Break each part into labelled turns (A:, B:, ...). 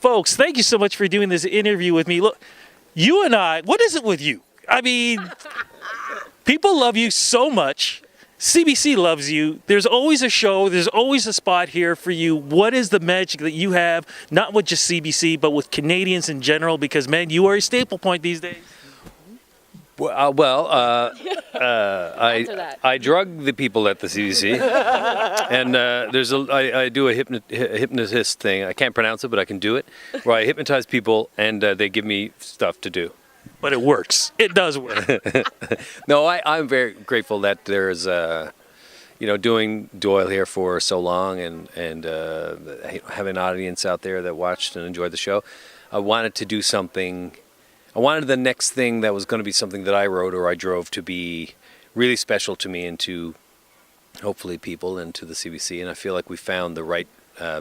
A: Folks, thank you so much for doing this interview with me. Look, you and I, what is it with you? I mean, people love you so much. CBC loves you. There's always a show. There's always a spot here for you. What is the magic that you have, not with just CBC, but with Canadians in general? Because, man, you are a staple point these days.
B: I drug the people at the CBC, and I do a hypnotist thing. I can't pronounce it, but I can do it, where I hypnotize people, and they give me stuff to do.
A: But it works. It does work.
B: No, I'm very grateful that there's, doing Doyle here for so long and having an audience out there that watched and enjoyed the show. I wanted to do something. I wanted the next thing that was going to be something that I wrote or I drove to be really special to me and to hopefully people and to the CBC. And I feel like we found the right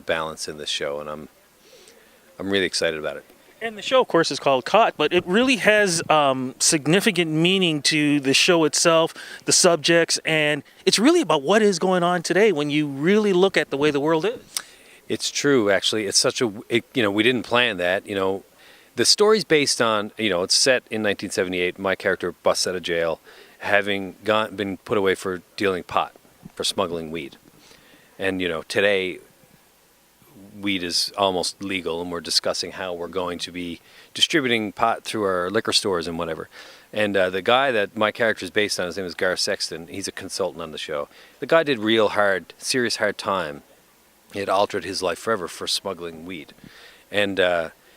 B: balance in this show, and I'm really excited about it.
A: And the show, of course, is called Caught, but it really has significant meaning to the show itself, the subjects, and it's really about what is going on today when you really look at the way the world is.
B: It's true, actually. It's such we didn't plan that, The story's based on, it's set in 1978. My character busts out of jail, having been put away for dealing pot, for smuggling weed. And, today, weed is almost legal, and we're discussing how we're going to be distributing pot through our liquor stores and whatever. And the guy that my character is based on, his name is Gareth Sexton. He's a consultant on the show. The guy did serious hard time. It altered his life forever for smuggling weed. And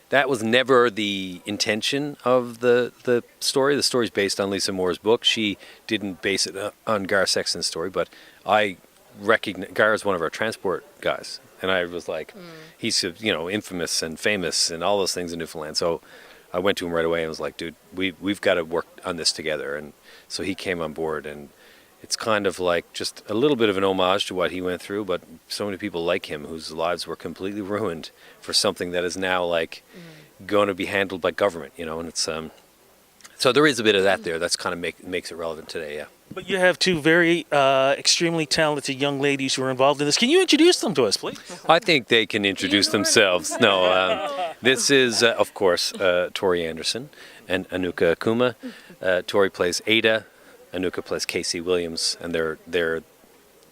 B: that was never the intention of the story. The story's based on Lisa Moore's book. She didn't base it on Gareth Sexton's story, but I recognize Gareth's one of our transport guys. And I was like, he's, infamous and famous and all those things in Newfoundland. So I went to him right away and was like, dude, we've got to work on this together. And so he came on board, and it's kind of like just a little bit of an homage to what he went through, but so many people like him whose lives were completely ruined for something that is now going to be handled by government, and it's so there is a bit of that there. That's kind of makes it relevant today, yeah.
A: But you have two very extremely talented young ladies who are involved in this. Can you introduce them to us, please?
B: I think they can introduce themselves. No, this is, of course, Tori Anderson and Enuka Okuma. Tori plays Ada. Enuka plays Casey Williams, and they're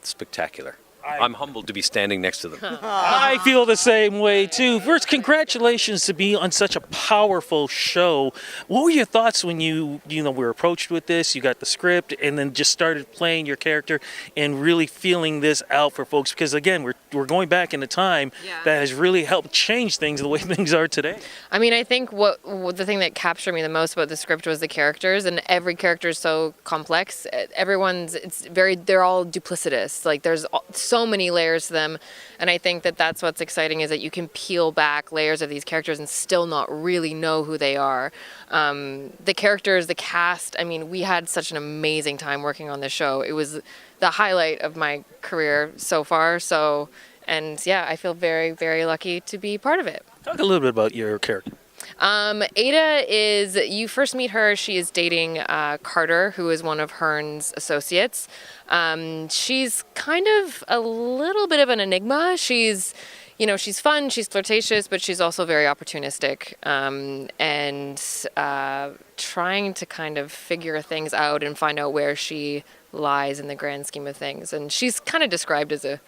B: spectacular. I'm humbled to be standing next to them.
A: I feel the same way, too. First, congratulations to be on such a powerful show. What were your thoughts when you were approached with this, you got the script, and then just started playing your character and really feeling this out for folks? Because, again, we're going back in a time that has really helped change things the way things are today.
C: I mean, I think the thing that captured me the most about the script was the characters, and every character is so complex. They're all duplicitous. Like, there's so many layers to them, and I think that's what's exciting, is that you can peel back layers of these characters and still not really know who they are. The characters, the cast, I mean, we had such an amazing time working on this show. It was the highlight of my career so far, and I feel very, very lucky to be part of it.
A: Talk a little bit about your character.
C: Ada you first meet her, she is dating Carter, who is one of Hearn's associates. She's kind of a little bit of an enigma. She's fun, she's flirtatious, but she's also very opportunistic, and trying to kind of figure things out and find out where she lies in the grand scheme of things. And she's kind of described as a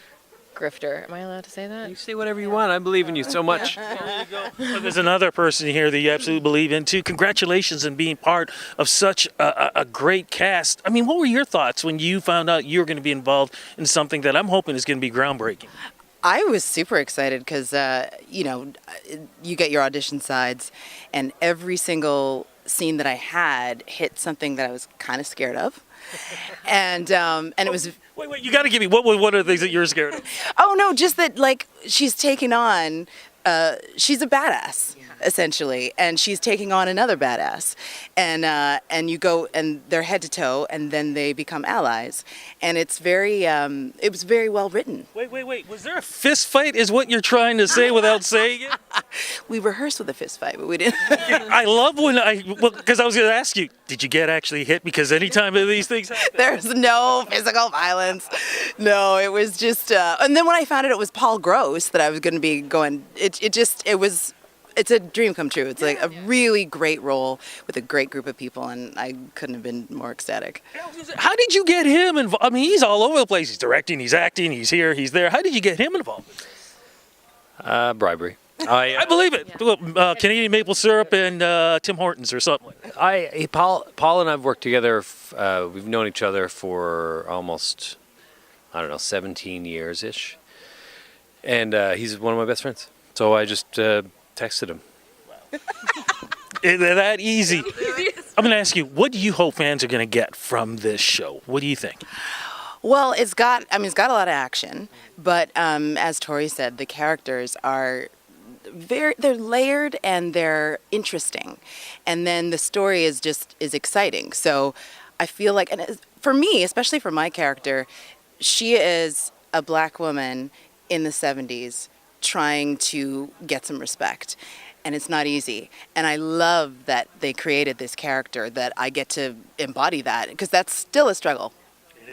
C: grifter. Am I allowed to say that?
B: You say whatever you want. I believe in you so much.
A: There you go. Well, there's another person here that you absolutely believe in, too. Congratulations on being part of such a great cast. I mean, what were your thoughts when you found out you were going to be involved in something that I'm hoping is going to be groundbreaking?
D: I was super excited because, you get your audition sides, and every single scene that I had hit something that I was kind of scared of. And it was...
A: Wait, you got to give me, what are the things that you're scared of?
D: Oh, no, just that, she's taking on, she's a badass, essentially, and she's taking on another badass. And you go, and they're head to toe, and then they become allies. And it's it was very well written.
A: Wait, was there a fist fight is what you're trying to say without saying it?
D: We rehearsed with a fist fight, but we didn't.
A: I love because I was going to ask you, did you get actually hit? Because anytime these things happen.
D: There's no physical violence. No, it was just, and then when I found out it was Paul Gross that I was going to be going, it was it's a dream come true. It's like a really great role with a great group of people, and I couldn't have been more ecstatic.
A: How did you get him involved? I mean, he's all over the place. He's directing, he's acting, he's here, he's there. How did you get him involved?
B: Bribery.
A: I believe it. Canadian maple syrup and Tim Hortons or something like that.
B: Paul and I've worked together. We've known each other for almost, I don't know, 17 years ish, and he's one of my best friends. So I just texted him.
A: They're that easy. I'm going to ask you, what do you hope fans are going to get from this show? What do you think?
D: Well, it's got a lot of action, but as Tori said, the characters are they're layered and they're interesting, and then the story is exciting. So I feel like, and for me, especially for my character, she is a black woman in the 70s trying to get some respect, and it's not easy. And I love that they created this character that I get to embody that, because that's still a struggle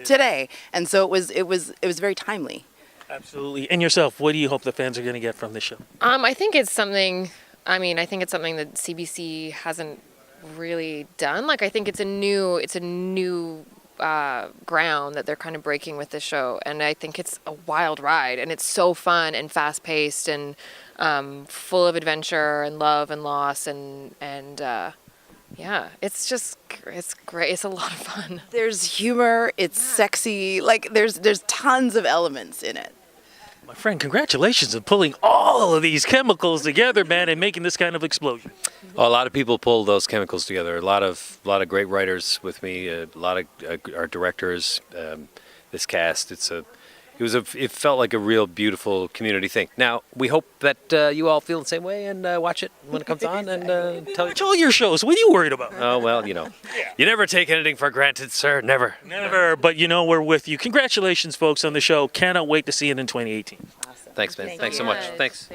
D: today. And so it was very timely.
A: Absolutely. And yourself, what do you hope the fans are going to get from this show?
C: I think it's something. I mean, I think it's something that CBC hasn't really done. Like, I think it's a new ground that they're kind of breaking with this show, and I think it's a wild ride, and it's so fun and fast paced and full of adventure and love and loss and yeah, it's great. It's a lot of fun.
D: There's humor. It's sexy. Like there's tons of elements in it.
A: My friend, congratulations on pulling all of these chemicals together, man, and making this kind of explosion.
B: Well, a lot of people pulled those chemicals together. A lot of great writers with me. A lot of our directors. This cast. It felt like a real beautiful community thing. Now we hope that you all feel the same way and watch it when it comes on and tell
A: Watch all your shows. What are you worried about?
B: Oh well, you never take anything for granted, sir. Never.
A: Never. But we're with you. Congratulations, folks, on the show. Cannot wait to see it in 2018.
B: Thanks, man. Thanks so much. Thanks.